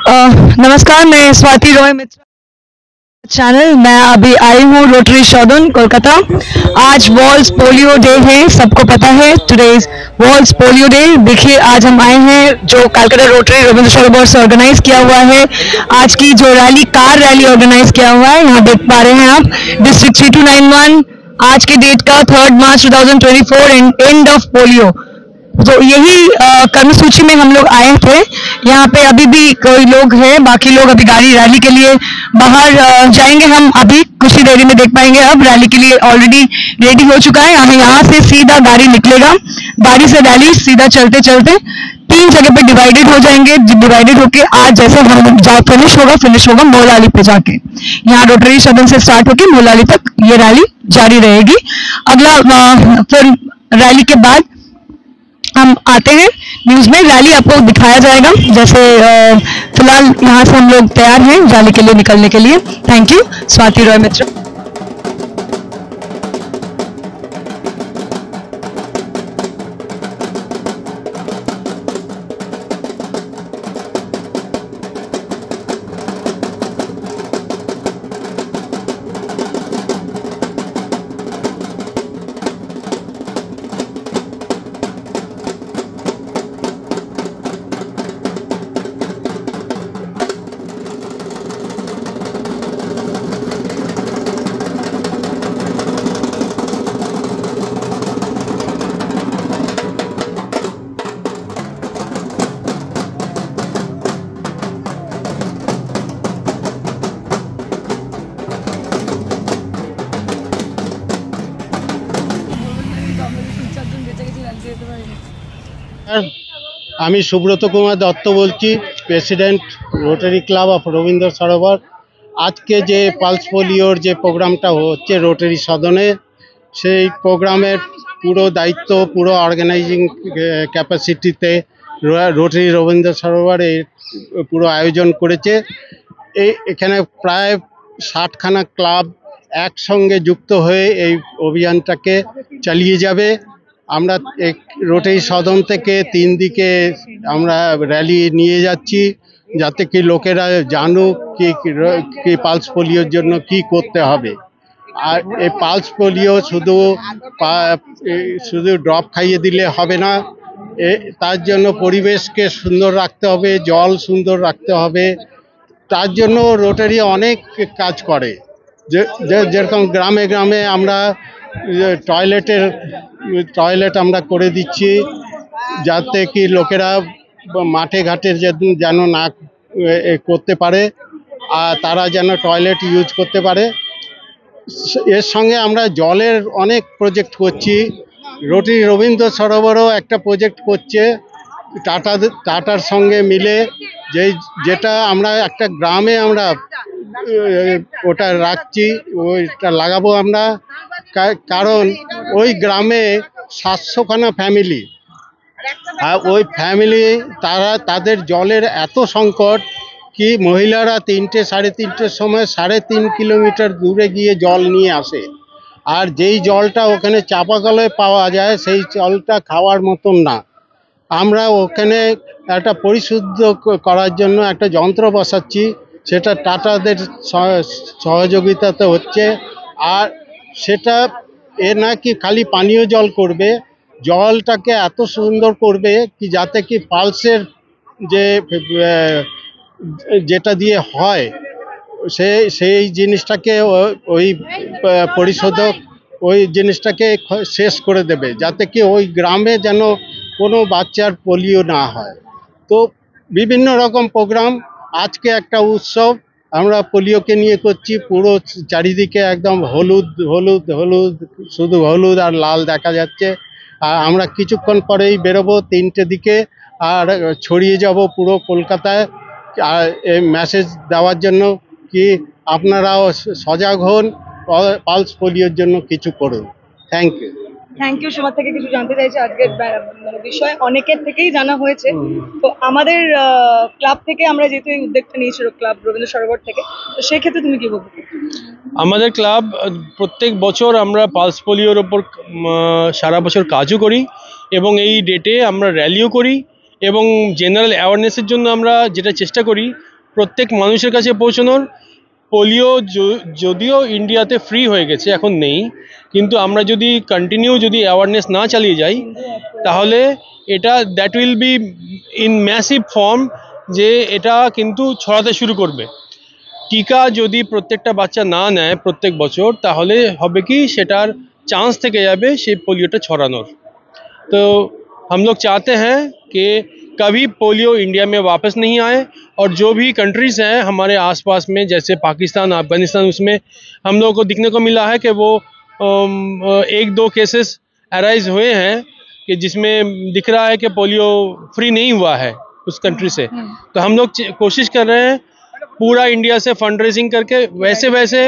नमस्कार, मैं स्वाति रॉय मित्रा चैनल। मैं अभी आई हूँ रोटरी सदन कोलकाता। आज वर्ल्ड पोलियो डे है, सबको पता है। Today's world polio day. देखिए, आज हम आए हैं जो कलकत्ता रोटरी रविंद्र सरोवर से ऑर्गेनाइज किया हुआ है। आज की जो रैली, कार रैली ऑर्गेनाइज किया हुआ है, यहाँ देख पा रहे हैं आप। डिस्ट्रिक्ट 3291 आज के डेट का 3 मार्च 2024 एंड ऑफ पोलियो। तो यही कर्मसूची में हम लोग आए थे। यहाँ पे अभी भी कोई लोग हैं, बाकी लोग अभी गाड़ी रैली के लिए बाहर जाएंगे। हम अभी कुछ ही देरी में देख पाएंगे। अब रैली के लिए ऑलरेडी रेडी हो चुका है। हमें यहाँ से सीधा गाड़ी निकलेगा। गाड़ी से रैली सीधा चलते चलते 3 जगह पे डिवाइडेड हो जाएंगे। डिवाइडेड होके आज जैसे हम फिनिश होगा मोलाली पे जाके। यहाँ रोटरी सदन से स्टार्ट होके मोलाली तक ये रैली जारी रहेगी। अगला फिर रैली के बाद हम आते हैं न्यूज में। रैली आपको दिखाया जाएगा। जैसे फिलहाल यहाँ से हम लोग तैयार हैं रैली के लिए निकलने के लिए। Thank you. स्वाति रॉय मित्रा। আমি সুব্রত কুমার দত্ত বলছি, president Rotary club of Rabindra Sarobar. আজকে যে পালস পোলিওর যে প্রোগ্রামটা হচ্ছে রোটারি সদনে, সেই প্রোগ্রামের পুরো দায়িত্ব, পুরো অর্গানাইজিং ক্যাপাসিটিতে রোটারি রবীন্দ্র সরোবর এই পুরো আয়োজন করেছে। এখানে প্রায় 60খানা ক্লাব একসঙ্গে যুক্ত হয়ে এই অভিযানটাকে চালিয়ে যাবে। আমরা রোটারি সদন থেকে 3 দিকে আমরা র্যালি নিয়ে যাচ্ছি, যাতে কি লোকেরা জানুক কি পালস পোলিওর জন্য কি করতে হবে। আর এই পালস পোলিও শুধু ড্রপ খাইয়ে দিলে হবে না, তার জন্য পরিবেশকে সুন্দর রাখতে হবে, জল সুন্দর রাখতে হবে। তার জন্য রোটারি অনেক কাজ করে। যেরকম গ্রামে গ্রামে আমরা টয়লেট আমরা করে দিচ্ছি, যাতে কি লোকেরা মাঠে ঘাটে যেন না করতে পারে, আর তারা যেন টয়লেট ইউজ করতে পারে। এর সঙ্গে আমরা জলের অনেক প্রজেক্ট করছি। রোটারি রবীন্দ্র সরোবরও একটা প্রজেক্ট করছে টাটার সঙ্গে মিলে, যেটা আমরা একটা গ্রামে আমরা ওটা রাখছি, ওইটা লাগাবো আমরা। কারণ ওই গ্রামে 700খানা ফ্যামিলি, আর ওই ফ্যামিলি তাদের জলের এত সংকট কি মহিলারা 3টে সাড়ে 3টের সময় 3.5 কিলোমিটার দূরে গিয়ে জল নিয়ে আসে। আর যেই জলটা ওখানে চাপাকলে পাওয়া যায়, সেই জলটা খাওয়ার মতন না। আমরা ওখানে একটা পরিশুদ্ধ করার জন্য একটা যন্ত্র বসাচ্ছি, সেটা টাটাদের সহযোগিতাতে হচ্ছে। আর সেটা নাকি খালি পানীয় জল করবে, জলটাকে এত সুন্দর করবে কি যাতে কি পালসের যেটা দিয়ে হয় সেই জিনিসটাকে ওই পরিশোধক ওই জিনিসটাকে শেষ করে দেবে, যাতে কি ওই গ্রামে যেন কোনো বাচ্চার পোলিও না হয়। তো বিভিন্ন রকম প্রোগ্রাম। আজকে একটা উৎসব আমরা পোলিওকে নিয়ে করছি। পুরো চারিদিকে একদম হলুদ হলুদ হলুদ, শুধু হলুদ আর লাল দেখা যাচ্ছে। আর আমরা কিছুক্ষণ পরেই বেরোবো 3টে দিকে, আর ছড়িয়ে যাব পুরো কলকাতায়। আর এই মেসেজ দেওয়ার জন্য কি আপনারাও সজাগ হন, পালস পোলিওর জন্য কিছু করুন। Thank you. সবার থেকে কিছু জানতে চাইছি আজকের বিষয় অনেকের থেকেই জানা হয়েছে। তো আমাদের ক্লাব থেকে আমরা যেহেতু এই উদ্যোগটা নিয়েছিল ক্লাব রবীন্দ্র সরোবর থেকে, তো সেই ক্ষেত্রে তুমি কি বলবে? আমাদের ক্লাব প্রত্যেক বছর আমরা পালস পোলিওর ওপর সারা বছর কাজও করি এবং এই ডেটে আমরা র্যালিও করি এবং জেনারেল অ্যাওয়ারনেসের জন্য আমরা যেটা চেষ্টা করি প্রত্যেক মানুষের কাছে পৌঁছানোর। পোলিও যদিও ইন্ডিয়াতে ফ্রি হয়ে গেছে, এখন নেই, কিন্তু আমরা যদি কন্টিনিউ যদি অ্যাওয়ারনেস না চালিয়ে যাই তাহলে এটা that will be in massive form, যে এটা কিন্তু ছড়াতে শুরু করবে। টিকা যদি প্রত্যেকটা বাচ্চা না নেয় প্রত্যেক বছর, তাহলে হবে কি সেটার চান্स থেকে যাবে সেই পোলিওটা ছড়ানোর। तो हम लोग चाहते हैं कि कभी पोलियो इंडिया में वापस नहीं आए, और जो भी कंट्रीज़ हैं हमारे आसपास में जैसे पाकिस्तान, अफ़गानिस्तान, उसमें हम लोगों को दिखने को मिला है कि वो 1-2 केसेस अराइज हुए हैं कि जिसमें दिख रहा है कि पोलियो फ्री नहीं हुआ है उस कंट्री से। तो हम लोग कोशिश कर रहे हैं पूरा इंडिया से फंड रेजिंग करके वैसे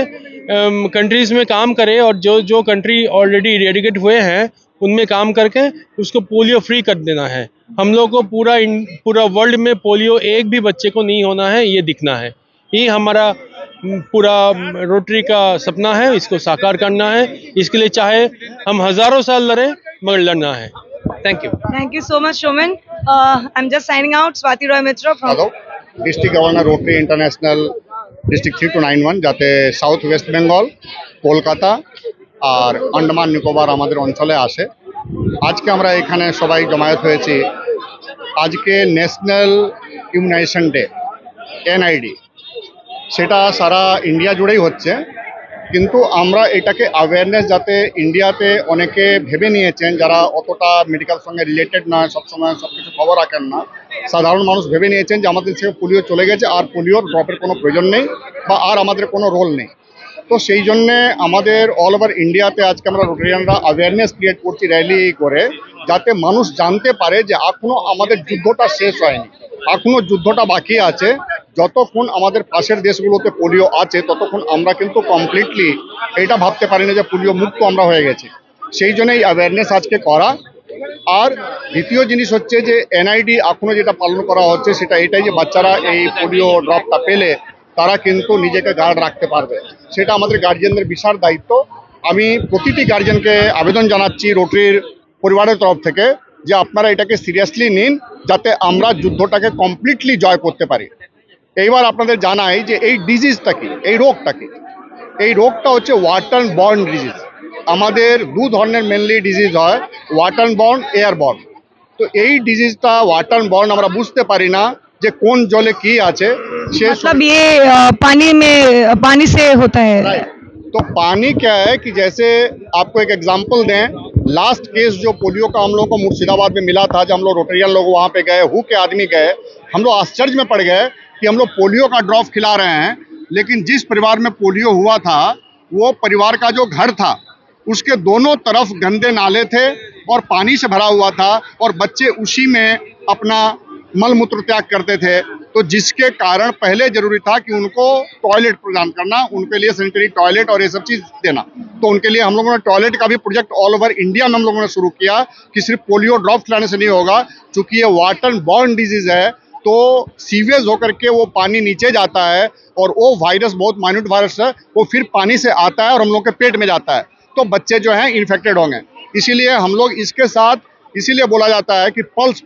कंट्रीज़ में काम करें, और जो कंट्री ऑलरेडी इरेडिकेट हुए हैं उनमें काम करके उसको पोलियो फ्री कर देना है। हम लोग को पूरा वर्ल्ड में पोलियो एक भी बच्चे को नहीं होना है, ये दिखना है। ये हमारा पूरा रोटरी का सपना है, इसको साकार करना है। इसके लिए चाहे हम हज़ारों साल लड़ें, मगर लड़ना है। Thank you so much, Shoman. I'm just signing out. Swati Roy Mitra from district governor Rotary International district 3291, যাতে সাউথ ওয়েস্ট বেঙ্গল, কলকাতা আর আন্দামান নিকোবর আমাদের অঞ্চলে আসে। আজকে আমরা এখানে সবাই জমায়েত হয়েছি। আজকে ন্যাশনাল ইমিউনাইজেশন ডে, এনআইডি, সেটা সারা ইন্ডিয়া জুড়েই হচ্ছে, কিন্তু আমরা এটাকে অ্যাওয়ারনেস, যাতে ইন্ডিয়াতে অনেকে ভেবে নিয়েছেন যারা অতটা মেডিকেল সঙ্গে রিলেটেড নয়, সবসময় সব কিছু খবর রাখেন না, সাধারণ মানুষ ভেবে নিয়েছেন যে আমাদের থেকে পোলিও চলে গেছে, আর পোলিওর ড্রপের কোনো প্রয়োজন নেই বা আর আমাদের কোনো রোল নেই। তো সেই জন্যে আমাদের অল ওভার ইন্ডিয়াতে আজকে আমরা রোটারিয়ানরা অ্যাওয়ারনেস ক্রিয়েট করছি র্যালি করে, যাতে মানুষ জানতে পারে যে এখনও আমাদের যুদ্ধটা শেষ হয়নি, এখনও যুদ্ধটা বাকি আছে। যতক্ষণ আমাদের পাশের দেশগুলোতে পোলিও আছে ততক্ষণ আমরা কিন্তু কমপ্লিটলি এটা ভাবতে পারি না যে পোলিও মুক্ত আমরা হয়ে গেছি। সেই জন্য এই অ্যাওয়ারনেস আজকে করা। আর দ্বিতীয় জিনিস হচ্ছে যে এনআইডি এখনও যেটা পালন করা হচ্ছে সেটা এটাই যে বাচ্চারা এই পোলিও ড্রপটা পেলে তারা কিন্তু নিজেকে গার্ড রাখতে পারবে, সেটা আমাদের গার্জিয়ানদের বিশাল দায়িত্ব। আমি প্রতিটি গার্জিয়ানকে আবেদন জানাচ্ছি রোটারির পরিবারের তরফ থেকে যে আপনারা এটাকে সিরিয়াসলি নিন, যাতে আমরা যুদ্ধটাকে কমপ্লিটলি জয় করতে পারি। এইবার আপনাদের জানাই যে এই ডিজিজটা কি, এই রোগটা কি। এই রোগটা হচ্ছে ওয়াটার বর্ন ডিজিজ। আমাদের দু ধরনের মেনলি ডিজিজ হয়, ওয়াটার বর্ন, এয়ার বর্ন। তো এই ডিজিজটা ওয়াটার বর্ন আমরা বুঝতে পারি না যে কোন জলে কি আছে, সে मतलब ये पानी से होता है। तो पानी क्या है कि जैसे आपको एक एग्जांपल दें, लास्ट केस जो पोलियो का हम लोग को मुर्शिदाबाद में मिला था, जब हम लोग रोटेरियन लोग वहाँ पे गए, हु के आदमी गए, हम लोग आश्चर्य में पड़ गए कि हम लोग पोलियो का ड्रॉप खिला रहे हैं, लेकिन जिस परिवार में पोलियो हुआ था वो परिवार का जो घर था उसके दोनों तरफ गंदे नाले थे और पानी से भरा हुआ था, और बच्चे उसी में अपना मल मूत्र त्याग करते थे। तो जिसके कारण पहले जरूरी था कि उनको टॉयलेट प्रदान करना, उनके लिए सैनिटरी टॉयलेट और ये सब चीज़ देना। तो उनके लिए हम लोगों ने टॉयलेट का भी प्रोजेक्ट ऑल ओवर इंडिया में हम लोगों ने शुरू किया कि सिर्फ पोलियो ड्रॉप खिलाने से नहीं होगा, चूँकि ये वाटर बॉर्न डिजीज़ है तो सीवेज होकर के वो पानी नीचे जाता है, और वो वायरस बहुत माइन्यूट वायरस है, वो फिर पानी से आता है और हम लोग के पेट में जाता है, तो बच्चे जो हैं इन्फेक्टेड होंगे। इसीलिए हम लोग इसके साथ इसीलिए बोला जाता है कि पल्स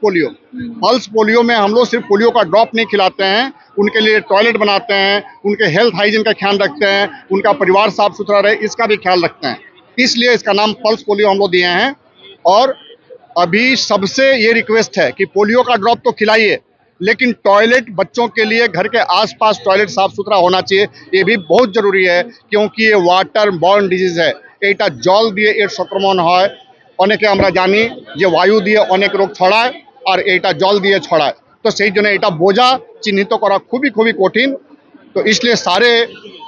पोलियो में हम लोग सिर्फ पोलियो का ड्रॉप नहीं खिलाते हैं, उनके लिए टॉयलेट बनाते हैं, उनके हेल्थ हाइजीन का ख्याल रखते हैं, उनका परिवार साफ सुथरा रहे इसका भी ख्याल रखते हैं। इसलिए इसका नाम पल्स पोलियो हम लोग दिए हैं। और अभी सबसे ये रिक्वेस्ट है कि पोलियो का ड्रॉप तो खिलाइए, लेकिन टॉयलेट बच्चों के लिए घर के आसपास टॉयलेट साफ सुथरा होना चाहिए, ये भी बहुत जरूरी है, क्योंकि ये वाटर बॉर्न डिजीज है। এটা জল দিয়ে এর সংক্রমণ হয়, অনেকে আমরা জানি যে বায়ু দিয়ে অনেক রোগ ছড়ায় আর এটা জল দিয়ে ছড়ায়। तो সেই জন্য এটা বোঝা চিহ্নিত করা খুবই খুবই কঠিন। तो इसलिए सारे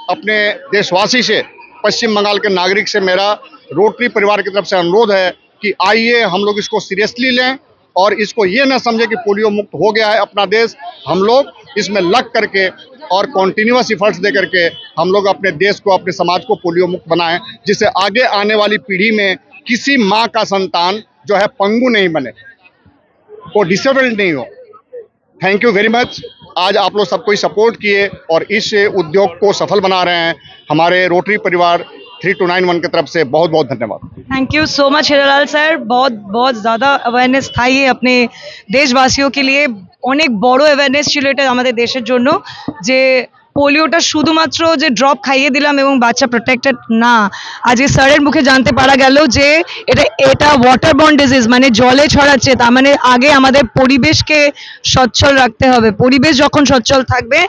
अपने देशवासी से, पश्चिम बंगाल के नागरिक से मेरा रोटरी परिवार की तरफ से अनुरोध है कि आइए हम लोग इसको सीरियसली लें और इसको ये न समझे कि पोलियो मुक्त हो गया है अपना देश। हम लोग इसमें लग करके और कॉन्टिन्यूअस इफर्ट्स दे करके हम लोग अपने देश को, अपने समाज को पोलियो मुक्त बनाएं, जिससे आगे आने वाली पीढ़ी में किसी माँ का संतान जो है पंगु नहीं बने, वो डिसेबल्ड नहीं हो। Thank you very much. आज आप लोग सब कोई सपोर्ट किए और इस उद्योग को सफल बना रहे हैं। हमारे रोटरी परिवार 3291 की तरफ से बहुत बहुत धन्यवाद। Thank you so much Hiralal sir, बहुत बहुत ज़्यादा अवेयरनेस था ये अपने দেশবাসীও के लिए, অনেক বড় অ্যাওয়ারনেস ছিল এটা আমাদের দেশের জন্য যে পোলিওটা শুধুমাত্র যে ড্রপ খাইয়ে দিলাম এবং বাচ্চা প্রোটেক্টেড না, আজকে স্যারের মুখে জানতে পারা গেল যে এটা ওয়াটার বর্ন ডিজিজ, মানে জলে ছড়াচ্ছে। তার মানে আগে আমাদের পরিবেশকে সচ্ছল রাখতে হবে, পরিবেশ যখন সচ্ছল থাকবে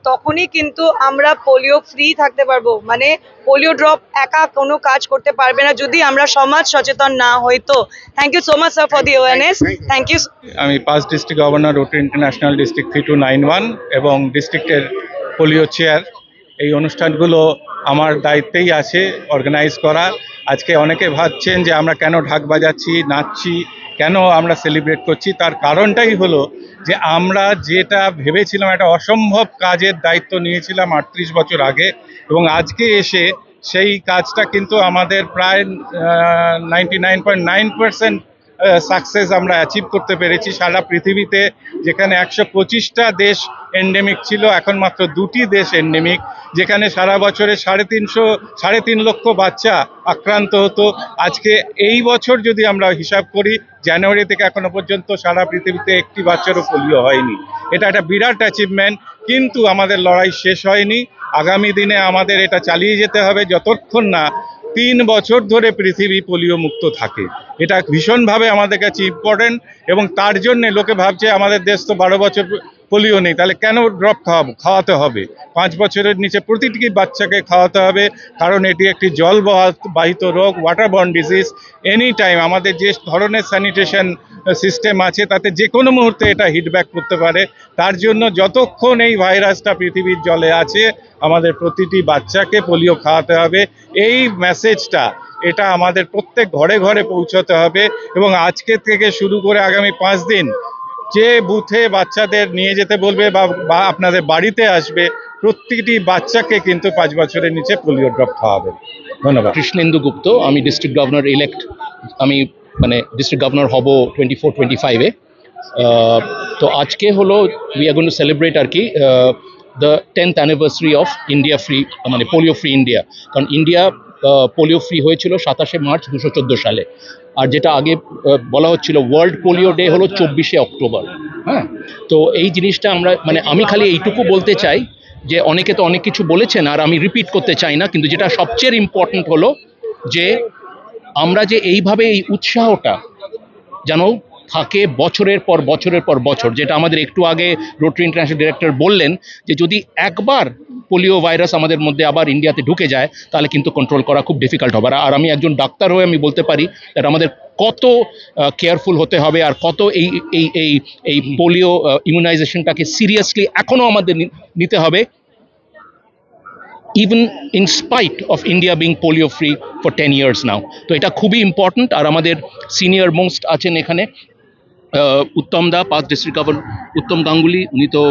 তখনই কিন্তু আমরা পোলিও ফ্রি থাকতে পারবো। মানে পোলিও ড্রপ একা কোনো কাজ করতে পারবে না যদি আমরা সমাজ সচেতন না হই। তো thank you so much sir for the awareness, thank you. আমি 5 district governor, Rotary International district 3291 এবং ডিস্ট্রিক্টের পোলিও চেয়ার। এই অনুষ্ঠানগুলো আমার দায়িত্বেই আছে অর্গানাইজ করা। আজকে অনেকে ভাবছেন যে আমরা কেন ঢাক বাজাচ্ছি, নাচছি, কেন আমরা সেলিব্রেট করছি, তার কারণটাই হলো যে আমরা যেটা ভেবেছিলাম একটা অসম্ভব কাজের দায়িত্ব নিয়েছিলাম 38 বছর আগে, এবং আজকে এসে সেই কাজটা কিন্তু আমাদের প্রায় 99.9% সাকসেস আমরা অ্যাচিভ করতে পেরেছি। সারা পৃথিবীতে যেখানে 125টা দেশ এন্ডেমিক ছিল, এখন মাত্র 2টি দেশ এন্ডেমিক, যেখানে সারা বছরে 3.5 লক্ষ বাচ্চা আক্রান্ত হতো। আজকে এই বছর যদি আমরা হিসাব করি, জানুয়ারি থেকে এখনো পর্যন্ত সারা পৃথিবীতে একটি বাচ্চারও পোলিও হয়নি। এটা একটা বিরাট অ্যাচিভমেন্ট, কিন্তু আমাদের লড়াই শেষ হয়নি। আগামী দিনে আমাদের এটা চালিয়ে যেতে হবে যতক্ষণ না 3 বছর ধরে পৃথিবী পোলিও মুক্ত থাকে। এটা ভীষণভাবে আমাদের কাছে ইম্পর্টেন্ট, এবং তার জন্যে লোকে ভাবছে আমাদের দেশ তো 12 বছর পোলিও নেই, তাহলে কেন ড্রপ খাওয়াতে হবে? 5 বছরের নিচে প্রতিটি বাচ্চাকে খাওয়াতে হবে, কারণ এটি একটি জলবাহিত রোগ, water borne disease. Any time আমাদের যে ধরনের স্যানিটেশন সিস্টেম আছে তাতে যে কোনো মুহূর্তে এটা হিটব্যাক করতে পারে। তার জন্য যতক্ষণ এই ভাইরাসটা পৃথিবীর জলে আছে, আমাদের প্রতিটি বাচ্চাকে পোলিও খাওয়াতে হবে। এই মেসেজটা এটা আমাদের প্রত্যেক ঘরে ঘরে পৌঁছতে হবে, এবং আজকে থেকে শুরু করে আগামী 5 দিন যে বুথে বাচ্চাদের নিয়ে যেতে বলবে বা আপনাদের বাড়িতে আসবে, প্রত্যেকটি বাচ্চাকে কিন্তু 5 বছরের নিচে পোলিও ড্রপ খাওয়াবে। ধন্যবাদ। কৃষ্ণেন্দু গুপ্ত, আমি ডিস্ট্রিক্ট গভর্নর ইলেক্ট। আমি ডিস্ট্রিক্ট গভর্নর হব 24-25-এ। তো আজকে হলো we are going to celebrate আর কি the 10th anniversary of India free, মানে পোলিও ফ্রি ইন্ডিয়া। কারণ ইন্ডিয়া পোলিও ফ্রি হয়েছিল 27শে মার্চ 2014 সালে, আর যেটা আগে বলা হচ্ছিল ওয়ার্ল্ড পোলিও ডে হলো 24শে অক্টোবর। হ্যাঁ, তো এই জিনিসটা আমরা আমি খালি এইটুকু বলতে চাই যে অনেকে তো অনেক কিছু বলেছেন, আর আমি রিপিট করতে চাই না, কিন্তু যেটা সবচেয়ে ইম্পর্টেন্ট হলো যে আমরা যে এইভাবে এই উৎসাহটা যেন থাকে বছরের পর বছর, যেটা আমাদের একটু আগে রোটারি ইন্টারন্যাশনাল ডিরেক্টর বললেন যে যদি একবার পোলিও ভাইরাস আমাদের মধ্যে আবার ইন্ডিয়াতে ঢুকে যায় তাহলে কিন্তু কন্ট্রোল করা খুব ডিফিকাল্ট হবে। আর আমি একজন ডাক্তার হয়ে আমি বলতে পারি যে আমাদের কত কেয়ারফুল হতে হবে, আর কত এই পোলিও ইমিউনাইজেশনটাকে সিরিয়াসলি এখনও আমাদের নিতে হবে, even in spite of India being polio free for 10 years now. তো এটা খুবই ইম্পর্ট্যান্ট। আর আমাদের সিনিয়র মোস্ট আছেন এখানে উত্তম দা, 5 ডিস্ট্রিক্ট গভর্নর উত্তম গাঙ্গুলি, উনি তো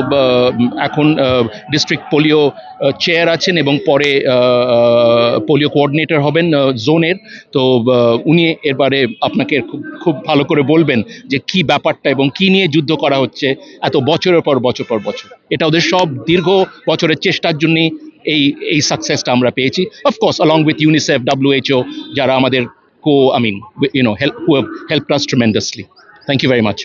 এখন ডিস্ট্রিক্ট পোলিও চেয়ার আছেন এবং পরে পোলিও কোঅর্ডিনেটর হবেন জোনের। তো উনি এরবারে আপনাকে খুব ভালো করে বলবেন যে কি ব্যাপারটা এবং কি নিয়ে যুদ্ধ করা হচ্ছে এত বছরের পর বছর। এটা ওদের সব দীর্ঘ বছরের চেষ্টার জন্যই এই সাকসেসটা আমরা পেয়েছি। Of course along with UNICEF, WHO, যারা আমাদের helped us tremendously. Thank you very much.